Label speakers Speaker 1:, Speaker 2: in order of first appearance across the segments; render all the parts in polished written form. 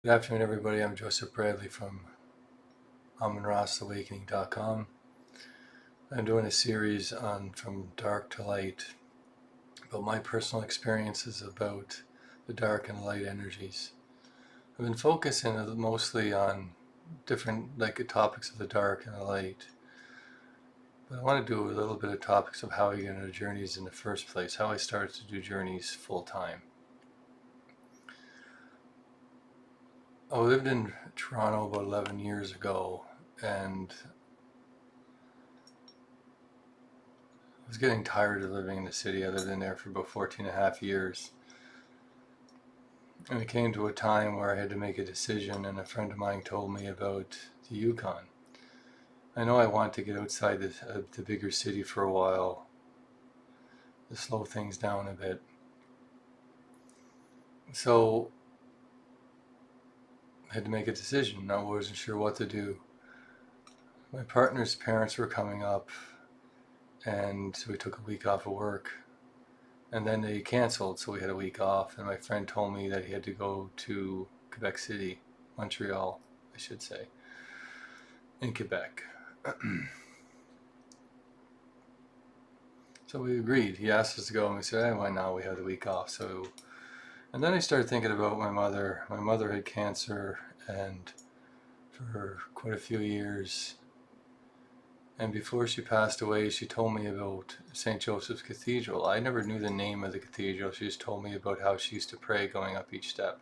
Speaker 1: Good afternoon, everybody. I'm Joseph Bradley from AmonRaSAwakening.com. I'm doing a series on From Dark to Light about my personal experiences about the dark and light energies. I've been focusing mostly on different topics of the dark and the light, but I want to do a little bit of topics of how I get into journeys in the first place, how I started to do journeys full time. I lived in Toronto about 11 years ago, and I was getting tired of living in the city. I lived in there for about 14 and a half years. And it came to a time where I had to make a decision, and a friend of mine told me about the Yukon. I know I want to get outside the bigger city for a while, to slow things down a bit. So I had to make a decision. I wasn't sure what to do. My partner's parents were coming up, and so we took a week off of work. And then they canceled, so we had a week off. And my friend told me that he had to go to Quebec City, Montreal, I should say, in Quebec. So we agreed. He asked us to go, and we said, "Hey, why not? We have the week off." And then I started thinking about my mother. My mother had cancer, and for quite a few years. And before she passed away, she told me about St. Joseph's Cathedral. I never knew the name of the cathedral. She just told me about how she used to pray going up each step,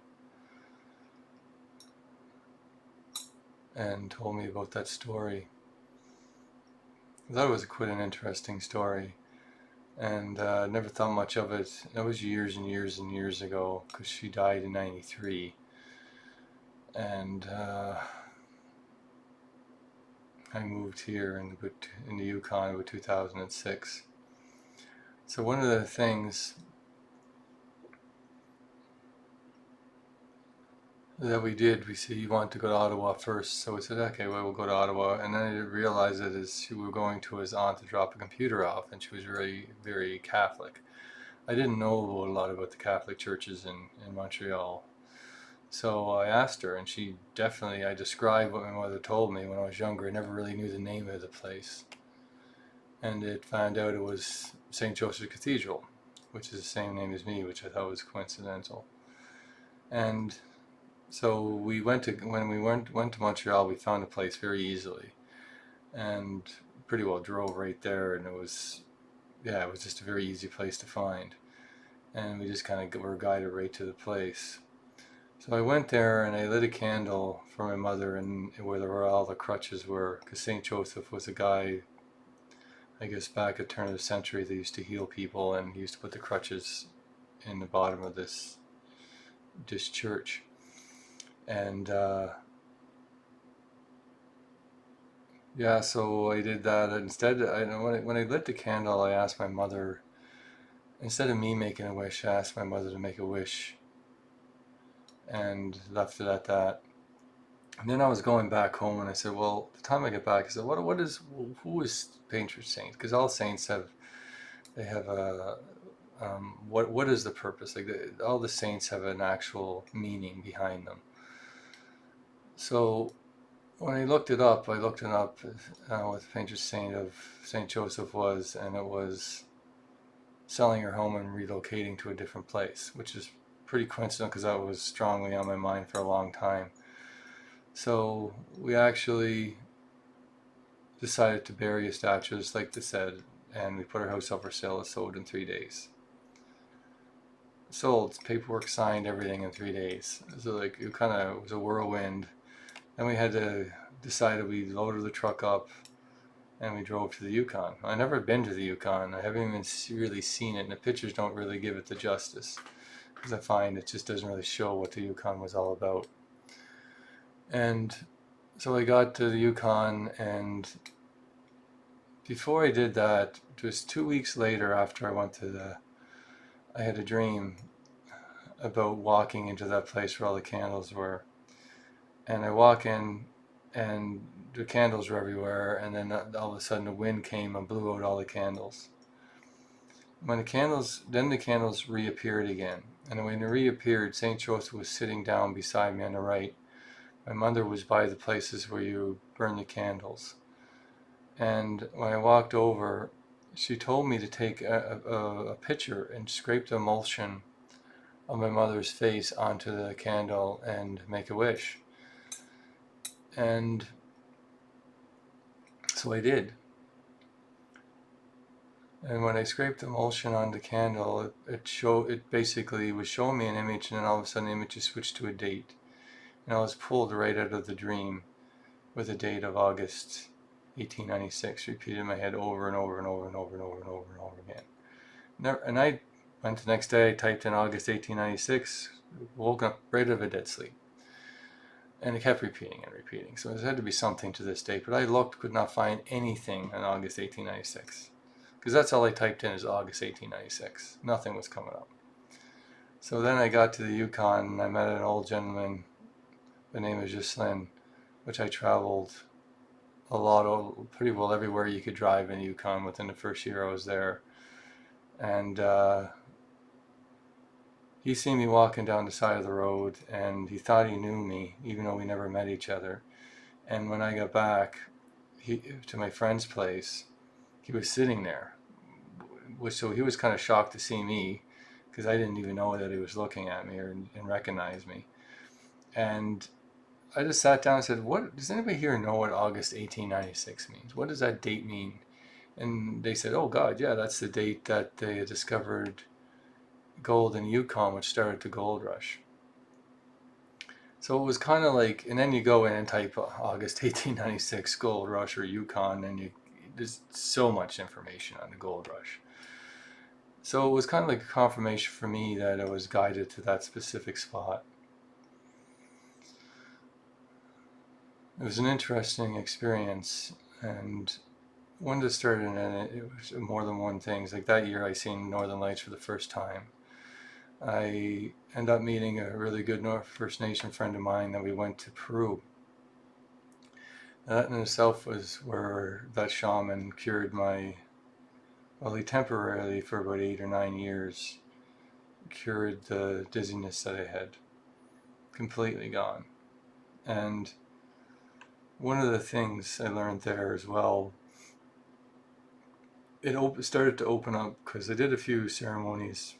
Speaker 1: and told me about that story. I thought it was quite an interesting story, and never thought much of it. That was years and years and years ago, because she died in '93, and I moved here in the Yukon about 2006. So one of the things that we did, we said, "You want to go to Ottawa first?" So we said, "Okay, well, we'll go to Ottawa." And then I didn't realize that we were going to his aunt to drop a computer off, and she was very, very Catholic. I didn't know a lot about the Catholic churches in Montreal. So I asked her, and I described what my mother told me when I was younger. I never really knew the name of the place. And it found out it was St. Joseph's Cathedral, which is the same name as me, which I thought was coincidental. And so when we went to Montreal, we found the place very easily, and pretty well drove right there, and it was just a very easy place to find, and we just kind of were guided right to the place. So I went there and I lit a candle for my mother, and where all the crutches were, because St. Joseph was a guy, I guess back at the turn of the century, they used to heal people, and he used to put the crutches in the bottom of this church. And so I did that. Instead, when I lit the candle, I asked my mother, instead of me making a wish, I asked my mother to make a wish, and left it at that. And then I was going back home, and I said, "Well, the time I get back," I said, who is patron saint? Because all saints have a what is the purpose? All the saints have an actual meaning behind them. So when I looked it up, what the patron saint of Saint Joseph was, and it was selling her home and relocating to a different place, which is pretty coincidental because that was strongly on my mind for a long time. So we actually decided to bury a statue, just like they said, and we put our house up for sale. It sold in 3 days. Sold, paperwork signed, everything in 3 days. So it was a whirlwind. Then we had to decide that we loaded the truck up and we drove to the Yukon. I've never been to the Yukon. I haven't even really seen it, and the pictures don't really give it the justice, because I find it just doesn't really show what the Yukon was all about. And so I got to the Yukon, and before I did that, just 2 weeks later, after I had a dream about walking into that place where all the candles were. And I walk in, and the candles were everywhere, and then all of a sudden the wind came and blew out all the candles. Then the candles reappeared again, And when it reappeared, St. Joseph was sitting down beside me on the right. My mother was by the places where you burn the candles. And when I walked over, she told me to take a picture and scrape the emulsion of my mother's face onto the candle and make a wish. And so I did. And when I scraped the emulsion on the candle, it basically was showing me an image, and then all of a sudden the image just switched to a date. And I was pulled right out of the dream with a date of August 1896, repeated in my head over and over and over and over and over and over and over again. And I went the next day, I typed in August 1896, woke up right out of a dead sleep. And it kept repeating and repeating. So there had to be something to this date, but I looked, could not find anything on August 1896. Because that's all I typed in is August 1896. Nothing was coming up. So then I got to the Yukon and I met an old gentleman by the name of Ghislain, which I traveled a lot, pretty well everywhere you could drive in Yukon within the first year I was there. And he seen me walking down the side of the road and he thought he knew me, even though we never met each other. And when I got back to my friend's place, he was sitting there. So he was kind of shocked to see me because I didn't even know that he was looking at me and recognized me. And I just sat down and said, "What does anybody here know what August 1896 means? What does that date mean?" And they said, "Oh God, yeah, that's the date that they discovered gold in Yukon, which started the gold rush." So it was kind of like, and then you go in and type August 1896 gold rush or Yukon, and there's so much information on the gold rush. So it was kind of like a confirmation for me that I was guided to that specific spot. It was an interesting experience, and when it started in it was more than one thing. It's like that year I seen Northern Lights for the first time. I ended up meeting a really good First Nation friend of mine that we went to Peru. That in itself was where that shaman cured he temporarily for about 8 or 9 years, cured the dizziness that I had, completely gone. And one of the things I learned there as well, it started to open up because I did a few ceremonies,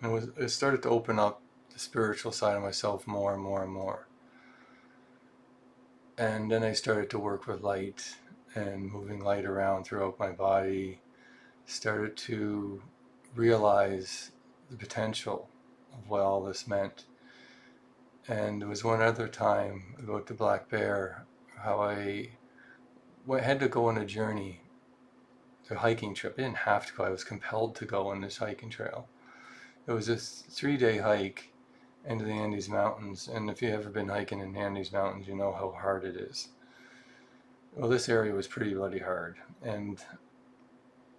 Speaker 1: and it started to open up the spiritual side of myself more and more and more. And then I started to work with light and moving light around throughout my body, started to realize the potential of what all this meant. And there was one other time about the black bear, how I had to go on a journey, a hiking trip. I didn't have to go, I was compelled to go on this hiking trail. It was a 3-day hike into the Andes Mountains, and if you've ever been hiking in the Andes Mountains, you know how hard it is. Well, this area was pretty bloody hard, and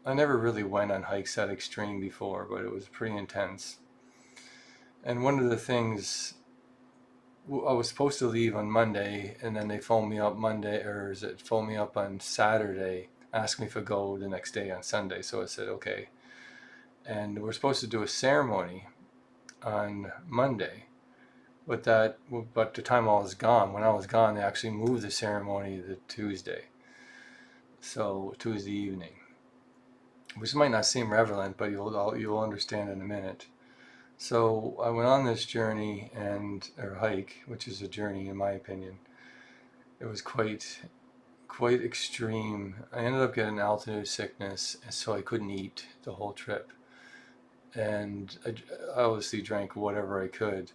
Speaker 1: I never really went on hikes that extreme before, but it was pretty intense. And one of the things, I was supposed to leave on Monday, and then they phoned me up on Saturday, asked me if I could go the next day on Sunday. So I said, okay. And we're supposed to do a ceremony on Monday, but the time I was gone, when I was gone, they actually moved the ceremony to Tuesday. So Tuesday evening, which might not seem relevant, but you'll understand in a minute. So I went on this journey or hike, which is a journey in my opinion. It was quite extreme. I ended up getting altitude sickness, and so I couldn't eat the whole trip. And I obviously drank whatever I could.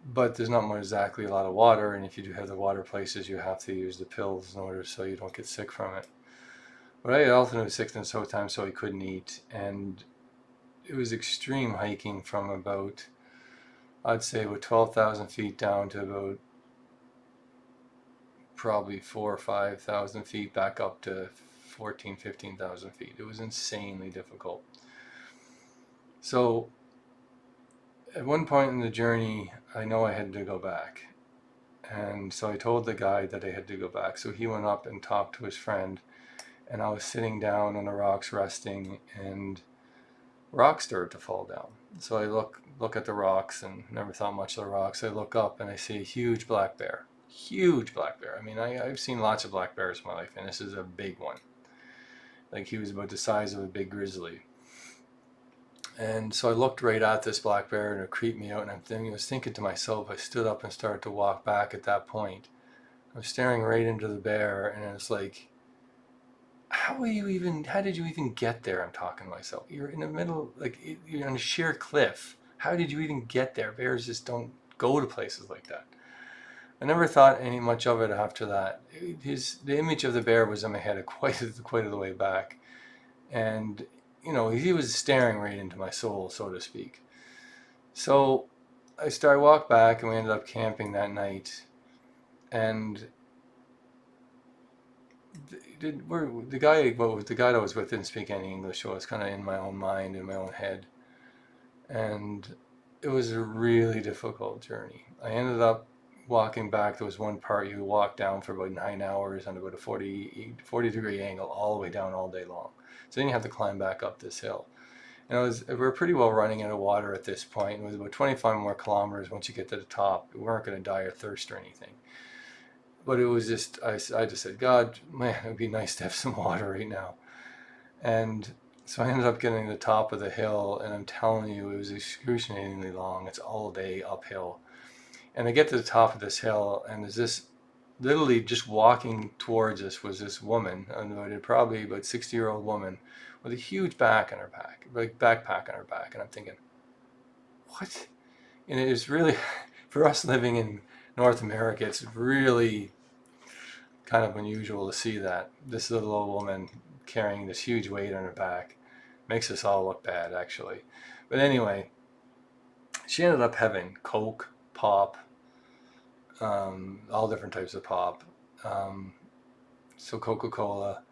Speaker 1: But there's not exactly a lot of water, and if you do have the water places, you have to use the pills in order so you don't get sick from it. But I had altitude sickness the whole time, so I couldn't eat, and it was extreme hiking from about, I'd say, about 12,000 feet down to about probably 4,000 or 5,000 feet back up to 14,000, 15,000 feet. It was insanely difficult. So at one point in the journey, I know I had to go back. And so I told the guide that I had to go back. So he went up and talked to his friend, and I was sitting down on the rocks resting, and rocks started to fall down. So I look at the rocks and never thought much of the rocks. I look up and I see a huge black bear. Huge black bear. I mean, I've seen lots of black bears in my life, and this is a big one. Like he was about the size of a big grizzly. And so I looked right at this black bear and it creeped me out. And I was thinking to myself, I stood up and started to walk back at that point. I was staring right into the bear, and it's like, how did you even get there? I'm talking to myself. You're in the middle, like you're on a sheer cliff. How did you even get there? Bears just don't go to places like that. I never thought any much of it after that. The image of the bear was in my head quite a the way back, and he was staring right into my soul, so to speak. So I walked back, and we ended up camping that night, and the guy that was with didn't speak any English, so I was kind of in my own mind, in my own head, and it was a really difficult journey. I ended up walking back. There was one part you walk down for about 9 hours on about a 40 degree angle all the way down all day long. So then you have to climb back up this hill. And we were pretty well running out of water at this point. It was about 25 more kilometers once you get to the top. We weren't going to die of thirst or anything. But it was just, I just said, God, man, it would be nice to have some water right now. And so I ended up getting to the top of the hill, and I'm telling you, it was excruciatingly long. It's all day uphill. And I get to the top of this hill, and there's this, literally just walking towards us was this woman, probably about 60-year-old woman, with a huge backpack on her back. And I'm thinking, what? And it is really, for us living in North America, it's really kind of unusual to see that. This little old woman carrying this huge weight on her back makes us all look bad, actually. But anyway, she ended up having Coke, pop, all different types of pop, so Coca-Cola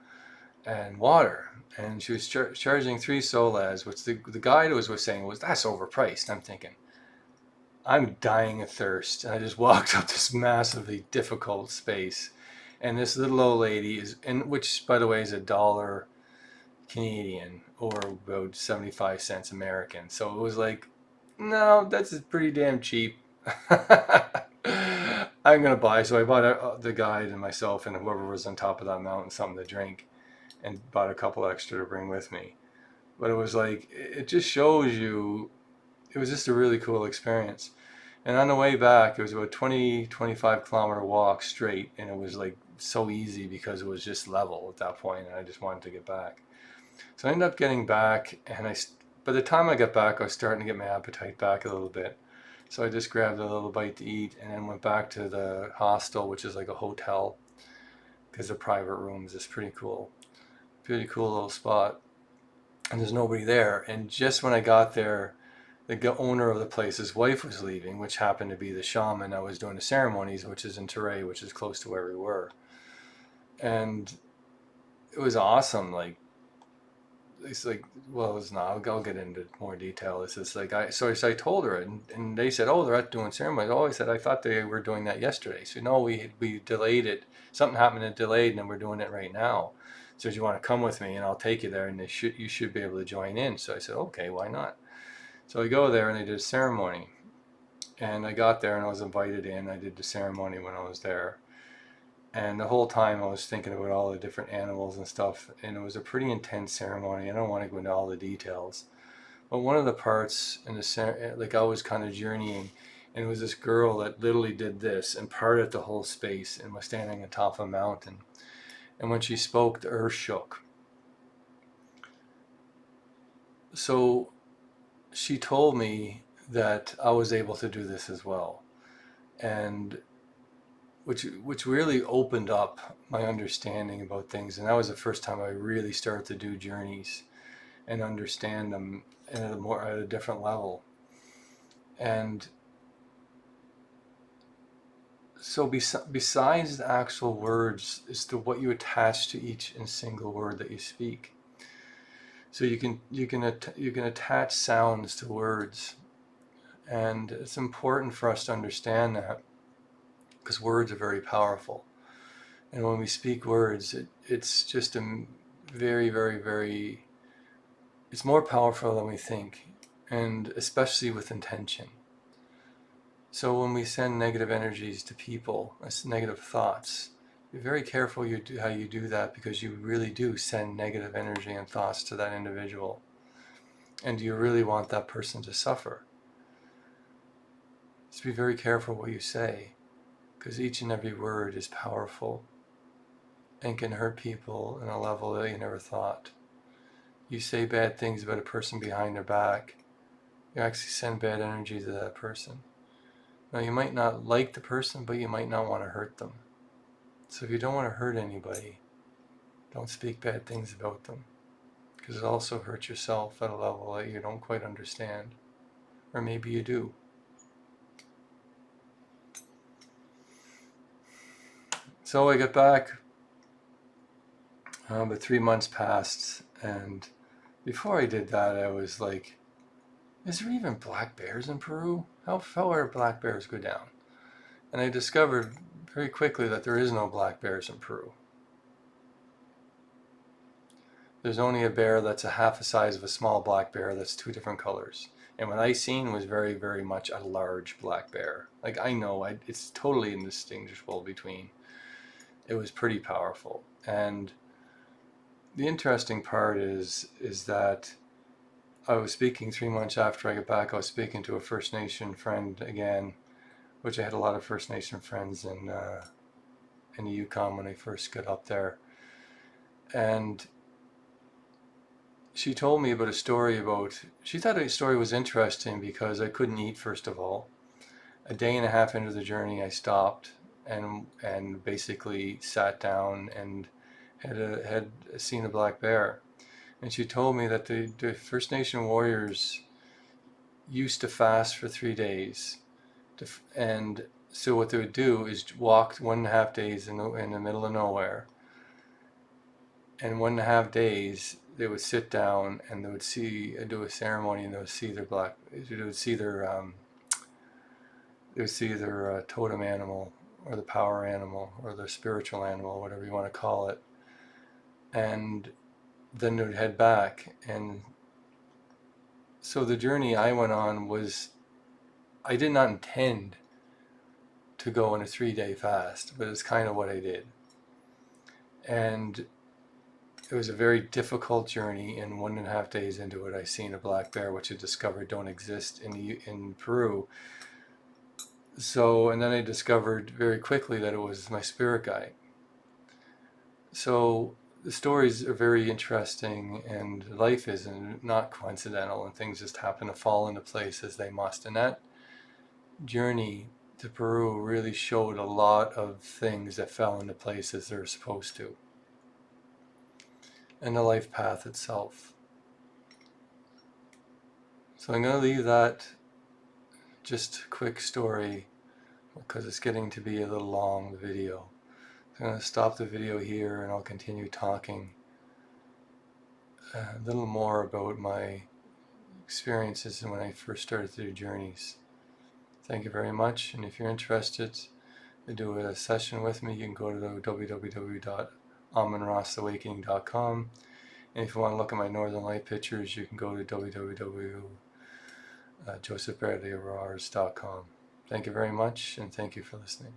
Speaker 1: and water, and she was charging 3 soles, which the guide was saying was, that's overpriced. I'm thinking, I'm dying of thirst, and I just walked up this massively difficult space, and this little old lady which by the way is $1 Canadian, or about 75 cents American. So it was like, no, that's pretty damn cheap. I'm gonna buy. So I bought the guide and myself and whoever was on top of that mountain something to drink, and bought a couple extra to bring with me. But it was like, it just shows you, it was just a really cool experience. And on the way back, it was about 25 kilometer walk straight, and it was like so easy because it was just level at that point, and I just wanted to get back. So I ended up getting back, and by the time I got back, I was starting to get my appetite back a little bit. So I just grabbed a little bite to eat, and then went back to the hostel, which is like a hotel, because the private rooms is pretty cool little spot. And there's nobody there. And just when I got there, the owner of the place, his wife was leaving, which happened to be the shaman that was doing the ceremonies, which is in Teray, which is close to where we were. And it was awesome. Like, it's like, well, it's not. I'll get into more detail. It's just like, so I told her, and they said, oh, they're not doing ceremonies. Oh, I said, I thought they were doing that yesterday. So no, we delayed it. Something happened and delayed, and then we're doing it right now. So do you want to come with me, and I'll take you there, and you should be able to join in. So I said, okay, why not? So I go there, and they did a ceremony, and I got there, and I was invited in. I did the ceremony when I was there. And the whole time I was thinking about all the different animals and stuff, and it was a pretty intense ceremony. I don't want to go into all the details, but one of the parts in the like I was kind of journeying, and it was this girl that literally did this and parted the whole space and was standing on top of a mountain. And when she spoke, the earth shook. So she told me that I was able to do this as well, and which really opened up my understanding about things. And that was the first time I really started to do journeys and understand them at a different level. And so besides the actual words is to what you attach to each and single word that you speak. So you can attach sounds to words, and it's important for us to understand that, because words are very powerful. And when we speak words, it's just a very, very, very, it's more powerful than we think. and especially with intention. So when we send negative energies to people, negative thoughts, be very careful how you do that, because you really do send negative energy and thoughts to that individual. And do you really want that person to suffer? Just be very careful what you say, because each and every word is powerful and can hurt people on a level that you never thought. You say bad things about a person behind their back, you actually send bad energy to that person. Now, you might not like the person, but you might not want to hurt them. So if you don't want to hurt anybody, don't speak bad things about them, because it also hurts yourself at a level that you don't quite understand. Or maybe you do. So I got back, but 3 months passed, and before I did that, I was like, is there even black bears in Peru? How far black bears go down? And I discovered very quickly that there is no black bears in Peru. There's only a bear that's a half the size of a small black bear that's 2 different colors. And what I seen was very, very much a large black bear. Like, I know it's totally indistinguishable between. It was pretty powerful. And the interesting part is that I was speaking 3 months after I got back. I was speaking to a First Nation friend again, which I had a lot of First Nation friends in the Yukon when I first got up there. And she told me about a story she thought the story was interesting because I couldn't eat, first of all. A day and a half into the journey, I stopped and basically sat down and had seen a black bear. And she told me that the First Nation warriors used to fast for 3 days. And so what they would do is walk 1.5 days in the middle of nowhere. And 1.5 days, they would sit down and they would do a ceremony, and they would see their totem animal, or the power animal, or their spiritual animal, whatever you want to call it. And then they would head back. And so the journey I went on was, I did not intend to go on a 3-day fast, but it's kind of what I did. And it was a very difficult journey, and 1.5 days into it, I seen a black bear, which I discovered don't exist in Peru. So, and then I discovered very quickly that it was my spirit guide. So the stories are very interesting, and life is not coincidental, and things just happen to fall into place as they must. And that journey to Peru really showed a lot of things that fell into place as they're supposed to. And the life path itself. So I'm going to leave that just a quick story, because it's getting to be a little long, the video. So I'm going to stop the video here, and I'll continue talking a little more about my experiences and when I first started through journeys. Thank you very much, and if you're interested to do a session with me, you can go to www.amonrosawakening.com. And if you want to look at my Northern Light pictures, you can go to www.josephbradleyaurora.com. Thank you very much, and thank you for listening.